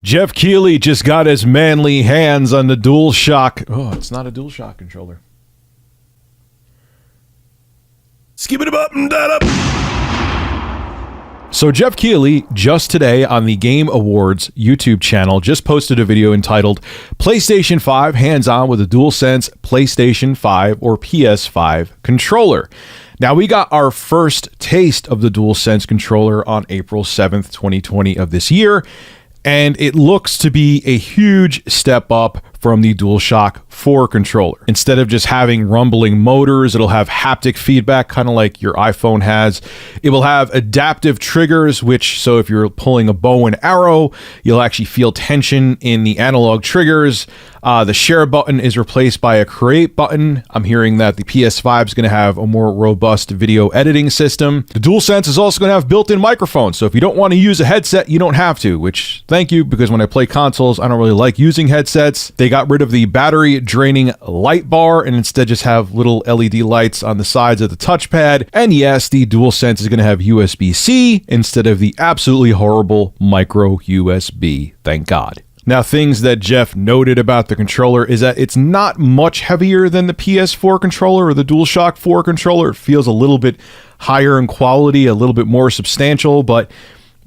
Geoff Keighley just got his manly hands on the DualShock. Oh, it's not a DualShock controller. Skip it up and that up. So Geoff Keighley, just today on the Game Awards YouTube channel, just posted a video entitled PlayStation 5 Hands-On with a DualSense PlayStation 5 or PS5 Controller. Now, we got our first taste of the DualSense controller on April 7th, 2020 of this year, and it looks to be a huge step up from the DualShock 4 controller. Instead of just having rumbling motors, it'll have haptic feedback, kind of like your iPhone has. It will have adaptive triggers, which, so if you're pulling a bow and arrow, you'll actually feel tension in the analog triggers. The share button is replaced by a create button. I'm hearing that the PS5 is going to have a more robust video editing system. The DualSense is also going to have built-in microphones, so if you don't want to use a headset, you don't have to, which, thank you, because when I play consoles, I don't really like using headsets. They got rid of the battery draining light bar and instead just have little LED lights on the sides of the touchpad. And yes, the DualSense is going to have USB-C instead of the absolutely horrible micro USB. Thank God. Now, things that Geoff noted about the controller is that it's not much heavier than the PS4 controller or the DualShock 4 controller. It feels a little bit higher in quality, a little bit more substantial, but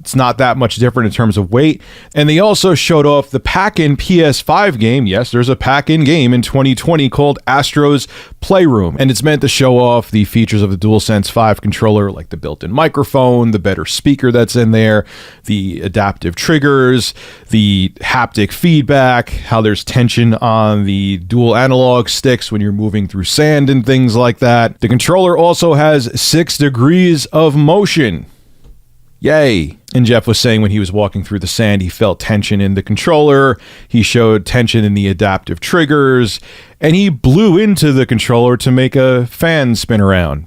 it's not that much different in terms of weight. And they also showed off the pack-in PS5 game. Yes, there's a pack-in game in 2020 called Astro's Playroom. And it's meant to show off the features of the DualSense 5 controller, like the built-in microphone, the better speaker that's in there, the adaptive triggers, the haptic feedback, how there's tension on the dual analog sticks when you're moving through sand and things like that. The controller also has 6 degrees of motion. Yay. And Geoff was saying when he was walking through the sand, he felt tension in the controller, he showed tension in the adaptive triggers, and he blew into the controller to make a fan spin around,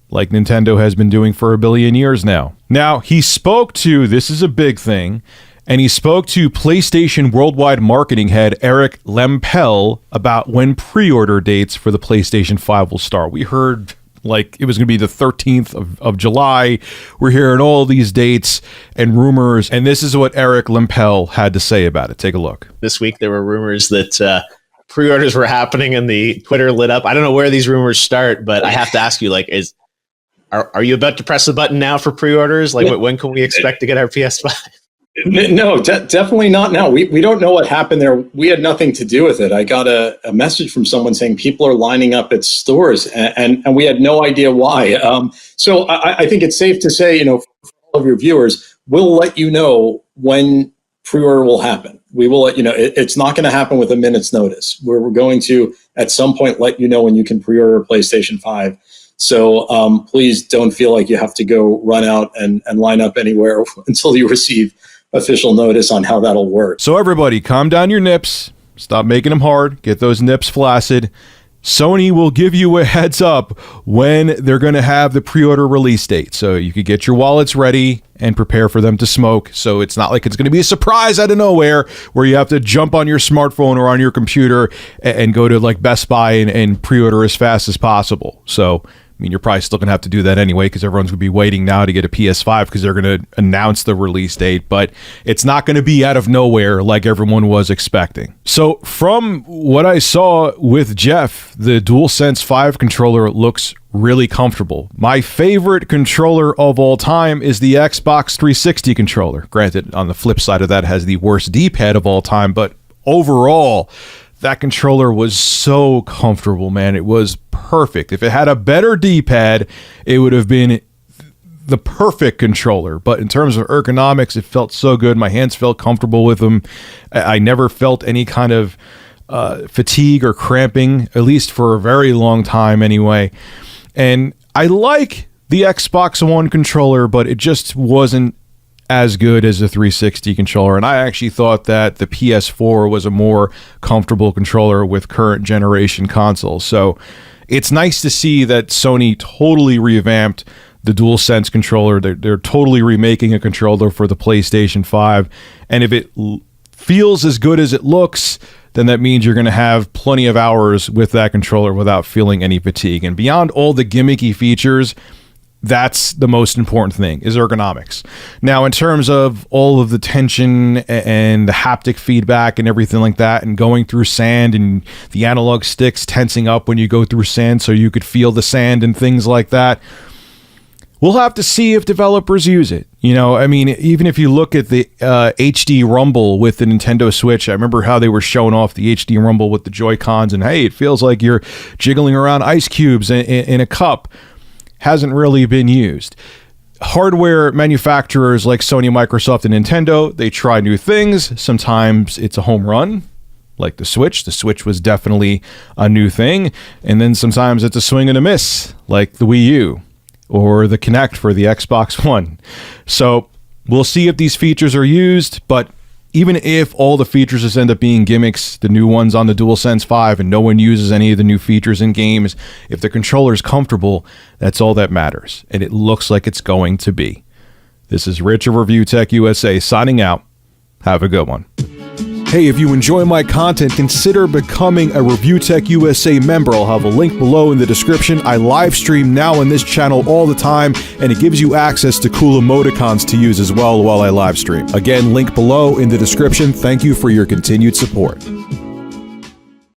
like Nintendo has been doing for a billion years now. Now, he spoke to, this is a big thing, and he spoke to PlayStation Worldwide Marketing Head Eric Lempel about when pre-order dates for the PlayStation 5 will start. We heard like it was going to be the 13th of July. We're hearing all these dates and rumors, and this is what Eric Lempel had to say about it. Take a look. This week, there were rumors that pre-orders were happening and the Twitter lit up. I don't know where these rumors start, but I have to ask you, like, are you about to press the button now for pre-orders? Like, when can we expect to get our PS5? No, definitely not now. We don't know what happened there. We had nothing to do with it. I got a message from someone saying people are lining up at stores, and we had no idea why. So I think it's safe to say, for all of your viewers, we'll let you know when pre-order will happen. We will let you know. It's not going to happen with a minute's notice. We're going to, at some point, let you know when you can pre-order a PlayStation 5. So please don't feel like you have to go run out and line up anywhere until you receive official notice on how that'll work. So everybody, calm down your nips. Stop making them hard. Get those nips flaccid. Sony will give you a heads up when they're going to have the pre-order release date. So you could get your wallets ready and prepare for them to smoke. So it's not like it's going to be a surprise out of nowhere where you have to jump on your smartphone or on your computer and go to like Best Buy and pre-order as fast as possible. So I mean, you're probably still going to have to do that anyway because everyone's going to be waiting now to get a PS5 because they're going to announce the release date, but it's not going to be out of nowhere like everyone was expecting. So from what I saw with Geoff, the DualSense 5 controller looks really comfortable. My favorite controller of all time is the Xbox 360 controller. Granted, on the flip side of that, it has the worst D-pad of all time, but overall, that controller was so comfortable, man. It was perfect. If it had a better D-pad, it would have been the perfect controller. But in terms of ergonomics, it felt so good. My hands felt comfortable with them. I never felt any kind of fatigue or cramping, at least for a very long time anyway. And I like the Xbox One controller, but it just wasn't as good as the 360 controller, and I actually thought that the PS4 was a more comfortable controller with current generation consoles. So it's nice to see that Sony totally revamped the DualSense controller. They're totally remaking a controller for the PlayStation 5, and if it feels as good as it looks, then that means you're going to have plenty of hours with that controller without feeling any fatigue. And beyond all the gimmicky features, that's the most important thing, is ergonomics. Now, in terms of all of the tension and the haptic feedback and everything like that, and going through sand and the analog sticks tensing up when you go through sand so you could feel the sand and things like that, we'll have to see if developers use it. You know, I mean, even if you look at the HD Rumble with the Nintendo Switch, I remember how they were showing off the HD Rumble with the Joy-Cons, and hey, it feels like you're jiggling around ice cubes in a cup. Hasn't really been used. Hardware manufacturers like Sony, Microsoft, and Nintendo, they try new things. Sometimes it's a home run, like the Switch. The Switch was definitely a new thing. And then sometimes it's a swing and a miss, like the Wii U or the Kinect for the Xbox One. So we'll see if these features are used, but even if all the features just end up being gimmicks, the new ones on the DualSense 5, and no one uses any of the new features in games, if the controller is comfortable, that's all that matters. And it looks like it's going to be. This is Rich of Review Tech USA signing out. Have a good one. Hey, if you enjoy my content, consider becoming a Review Tech USA member. I'll have a link below in the description. I live stream now on this channel all the time, and it gives you access to cool emoticons to use as well while I live stream. Again, link below in the description. Thank you for your continued support.